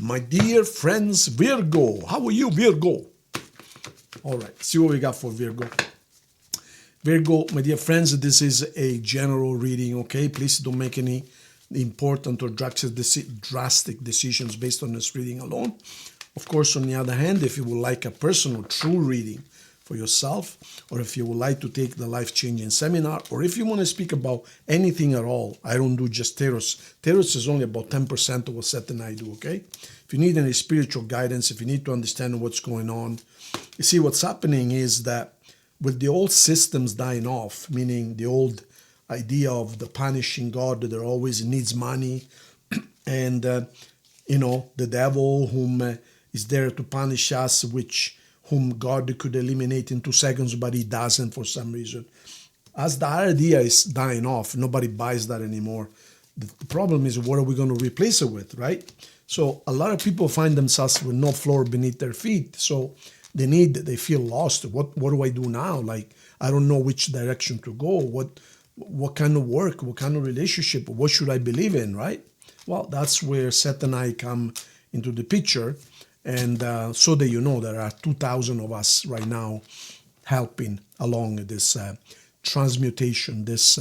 my dear friends Virgo. How are you, Virgo? All right, see what we got for Virgo. Virgo, my dear friends, this is a general reading, okay? Please don't make any important or drastic decisions based on this reading alone. Of course, on the other hand, if you would like a personal, true reading for yourself, or if you would like to take the life-changing seminar, or if you want to speak about anything at all, I don't do just tarots. Tarots is only about 10% of what Seth and I do, okay? If you need any spiritual guidance, if you need to understand what's going on, you see what's happening is that with the old systems dying off, meaning the old idea of the punishing God that always needs money, and, the devil whom is there to punish us, whom God could eliminate in 2 seconds, but he doesn't for some reason. As the idea is dying off, nobody buys that anymore. The problem is, what are we going to replace it with, right? So a lot of people find themselves with no floor beneath their feet. So they feel lost. What do I do now? Like, I don't know which direction to go. What kind of work? What kind of relationship? What should I believe in, right? Well, that's where Seth and I come into the picture. And so that you know, there are 2,000 of us right now helping along this transmutation, this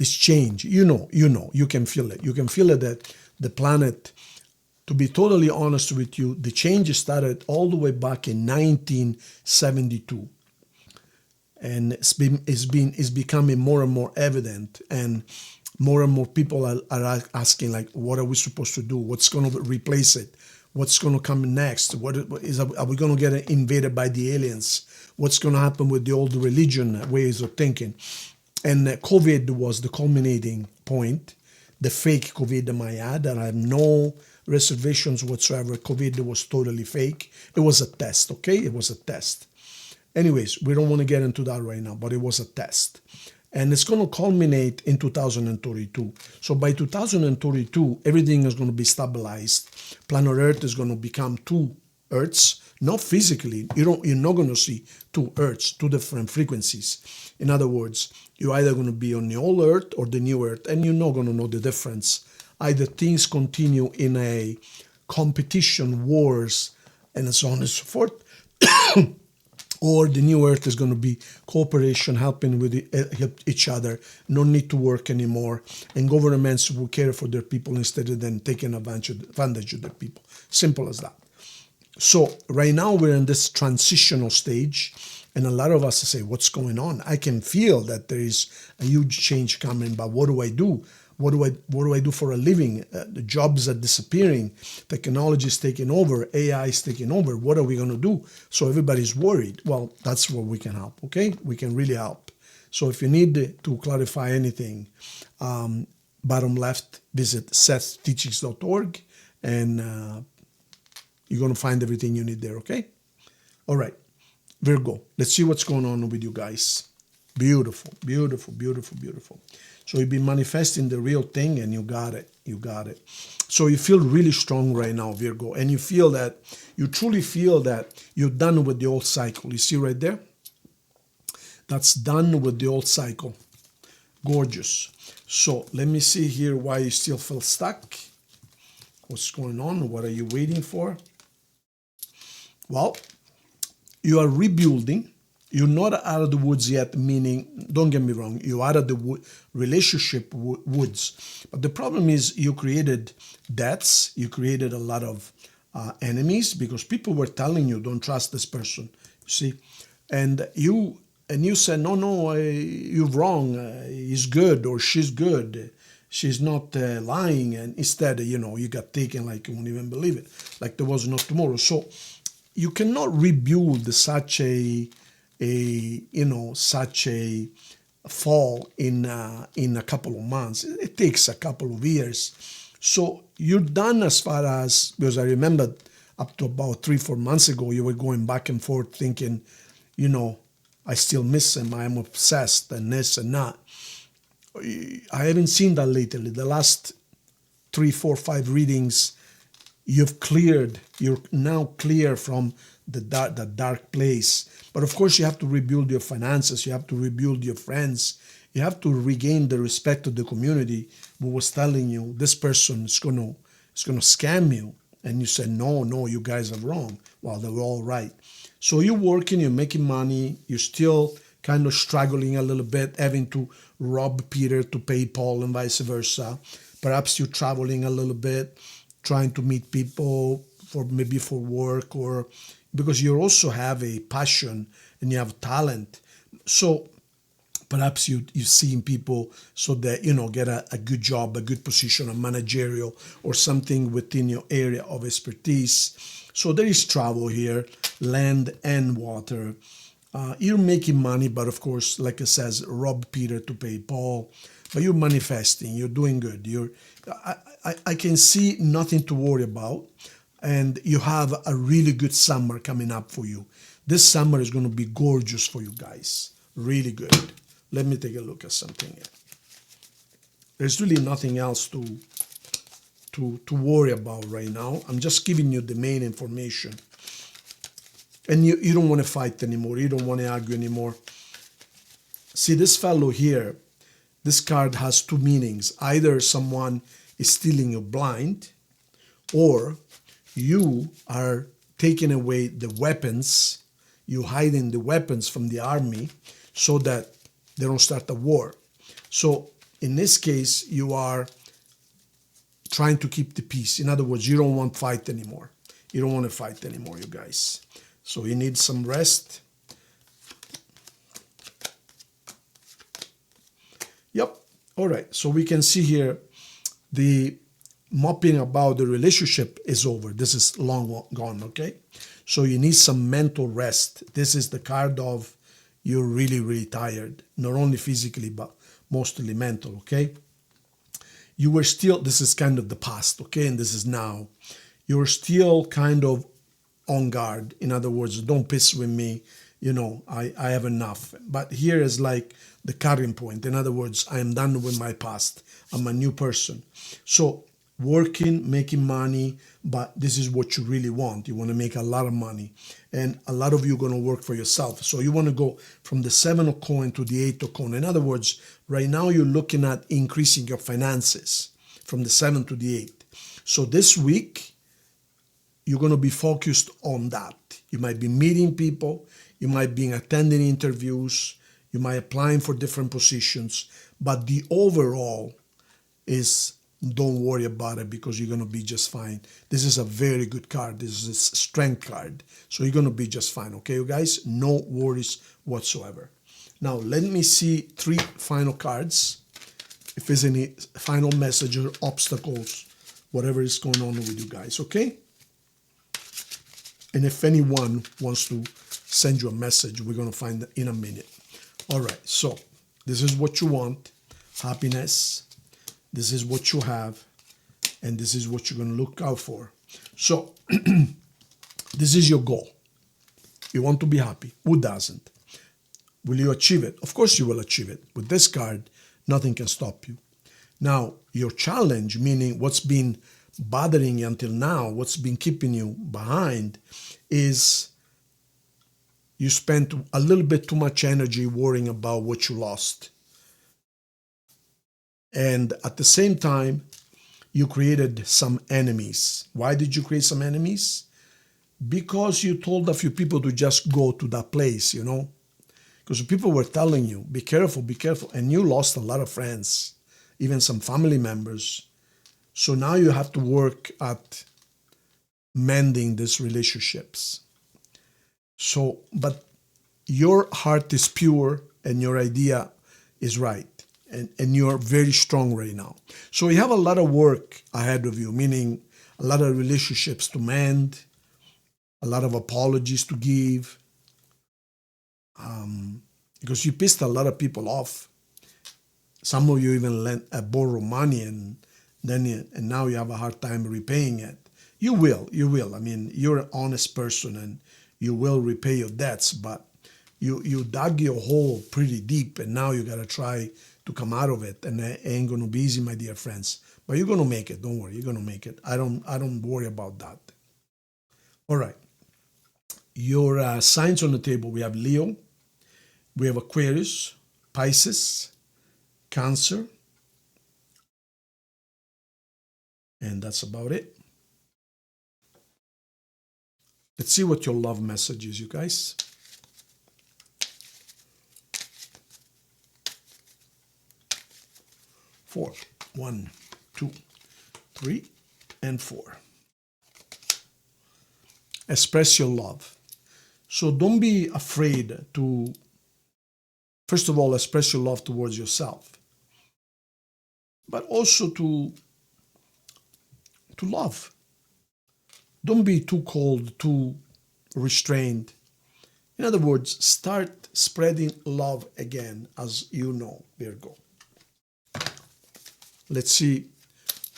change. You can feel it. You can feel it that the planet, to be totally honest with you, the change started all the way back in 1972. And it's becoming more and more evident, and more people are asking, like, what are we supposed to do? What's going to replace it? What's going to come next? Are we going to get invaded by the aliens? What's going to happen with the old religion ways of thinking? And COVID was the culminating point. The fake COVID that I had, and I have no reservations whatsoever. COVID was totally fake. It was a test, okay? It was a test. Anyways, we don't want to get into that right now, but it was a test. And it's going to culminate in 2032. So by 2032, everything is going to be stabilized. Planet Earth is going to become 2 Earths, not physically. You're not going to see 2 Earths, 2 different frequencies. In other words, you're either going to be on the old Earth or the new Earth, and you're not going to know the difference. Either things continue in a competition, wars, and so on and so forth, or the new Earth is going to be cooperation, helping with each other, no need to work anymore, and governments will care for their people instead of them taking advantage of their people. Simple as that. So right now we're in this transitional stage, and a lot of us say, what's going on? I can feel that there is a huge change coming, but what do I do? What do I do for a living? The jobs are disappearing. Technology is taking over. AI is taking over. What are we going to do? So everybody's worried. Well, that's where we can help, okay? We can really help. So if you need to clarify anything, bottom left, visit sethteachings.org, and you're going to find everything you need there, okay? All right, Virgo, let's see what's going on with you guys. Beautiful, beautiful, beautiful, beautiful. So you've been manifesting the real thing, and you got it. You got it. So you feel really strong right now, Virgo, and you truly feel that you're done with the old cycle. You see right there? That's done with the old cycle. Gorgeous. So let me see here why you still feel stuck. What's going on? What are you waiting for? Well, you are rebuilding. You're not out of the woods yet, meaning, don't get me wrong, you're out of the relationship woods. But the problem is you created debts, you created a lot of enemies, because people were telling you, don't trust this person, you see. And you said, no, you're wrong, he's good or she's good, she's not lying. And instead, you got taken like you won't even believe it, like there was no tomorrow. So you cannot rebuild such a fall in a couple of months. It takes a couple of years. So you're done as far as, because I remember up to about 3-4 months ago, you were going back and forth thinking, I still miss him, I'm obsessed, and this and that. I haven't seen that lately. The last 3, 4, 5 readings, you're now clear from the dark place. But of course, you have to rebuild your finances. You have to rebuild your friends. You have to regain the respect of the community who was telling you this person is going to it's going to scam you. And you say, no, you guys are wrong. Well, they were all right. So you're working, you're making money, you're still kind of struggling a little bit, having to rob Peter to pay Paul and vice versa. Perhaps you're traveling a little bit, trying to meet people for maybe for work, or because you also have a passion and you have talent. So perhaps you're seeing people so that, get a good job, a good position, a managerial or something within your area of expertise. So there is travel here, land and water. You're making money, but of course, like it says, rob Peter to pay Paul. But you're manifesting, you're doing good. I can see nothing to worry about. And you have a really good summer coming up for you. This summer is going to be gorgeous for you guys. Really good. Let me take a look at something here. There's really nothing else to worry about right now. I'm just giving you the main information. And you don't want to fight anymore. You don't want to argue anymore. See, this fellow here, this card has two meanings. Either someone is stealing you blind, or you are taking away the weapons, you hiding the weapons from the army so that they don't start a war. So in this case, you are trying to keep the peace. In other words, you don't want to fight anymore. You don't want to fight anymore, you guys. So you need some rest. Yep. All right. So we can see here the mopping about the relationship is over. This is long gone, okay? So you need some mental rest. This is the card of you're really, really tired, not only physically, but mostly mental, okay? You were still, this is kind of the past, okay? And this is now. You're still kind of on guard. In other words, don't piss with me. I have enough. But here is like the cutting point. In other words, I am done with my past. I'm a new person. So working, making money, but this is what you really want. You want to make a lot of money. And a lot of you are going to work for yourself. So you want to go from the 7 of coin to the 8 of coin. In other words, right now you're looking at increasing your finances from the 7 to the 8. So this week, you're going to be focused on that. You might be meeting people. You might be attending interviews. You might applying for different positions. But the overall is don't worry about it because you're going to be just fine. This is a very good card. This is a strength card. So you're going to be just fine. Okay, you guys? No worries whatsoever. Now, let me see 3 final cards. If there's any final message or obstacles, whatever is going on with you guys. Okay? And if anyone wants to send you a message, we're going to find it in a minute. All right. So this is what you want. Happiness. This is what you have, and this is what you're going to look out for. So this is your goal. You want to be happy. Who doesn't? Will you achieve it? Of course you will achieve it. With this card, nothing can stop you. Now, your challenge, meaning what's been bothering you until now, what's been keeping you behind, is you spent a little bit too much energy worrying about what you lost. And at the same time, you created some enemies. Why did you create some enemies? Because you told a few people to just go to that place, Because people were telling you, be careful, be careful. And you lost a lot of friends, even some family members. So now you have to work at mending these relationships. So, but your heart is pure and your idea is right. And you're very strong right now. So you have a lot of work ahead of you, meaning a lot of relationships to mend, a lot of apologies to give, because you pissed a lot of people off. Some of you even borrow money and now you have a hard time repaying it. You will. I mean, you're an honest person and you will repay your debts, but you dug your hole pretty deep and now you got to try to come out of it, and it ain't going to be easy, my dear friends. But you're going to make it. Don't worry. You're going to make it. I don't worry about that. All right. Your signs on the table, we have Leo, we have Aquarius, Pisces, Cancer, And that's about it. Let's see what your love message is, you guys. 4. 1, 2, 3, and 4. Express your love. So don't be afraid to, first of all, express your love towards yourself, but also to love. Don't be too cold, too restrained. In other words, start spreading love again, as you know, Virgo. Let's see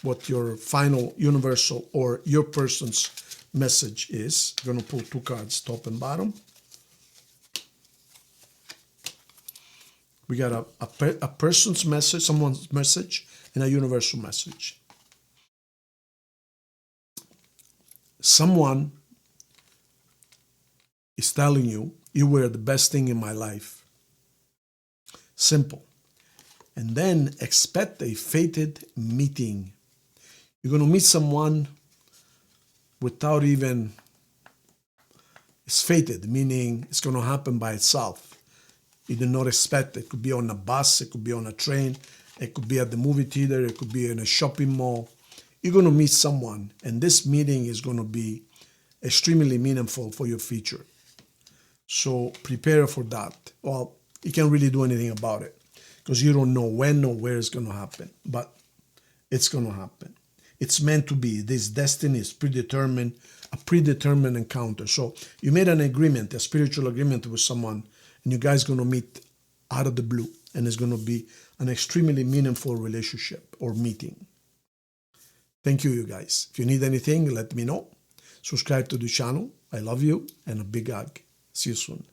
what your final universal or your person's message is. I'm going to pull 2 cards, top and bottom. We got a person's message, someone's message, and a universal message. Someone is telling you, you were the best thing in my life. Simple. And then expect a fated meeting. You're going to meet someone without even, it's fated, meaning it's going to happen by itself. You did not expect it. It could be on a bus, it could be on a train, it could be at the movie theater, it could be in a shopping mall. You're going to meet someone, and this meeting is going to be extremely meaningful for your future. So prepare for that. Well, you can't really do anything about it because you don't know when or where it's going to happen, but it's going to happen. It's meant to be. This destiny is predetermined, a predetermined encounter. So you made an agreement, a spiritual agreement with someone, and you guys are going to meet out of the blue, and it's going to be an extremely meaningful relationship or meeting. Thank you, you guys. If you need anything, let me know. Subscribe to the channel. I love you, and a big hug. See you soon.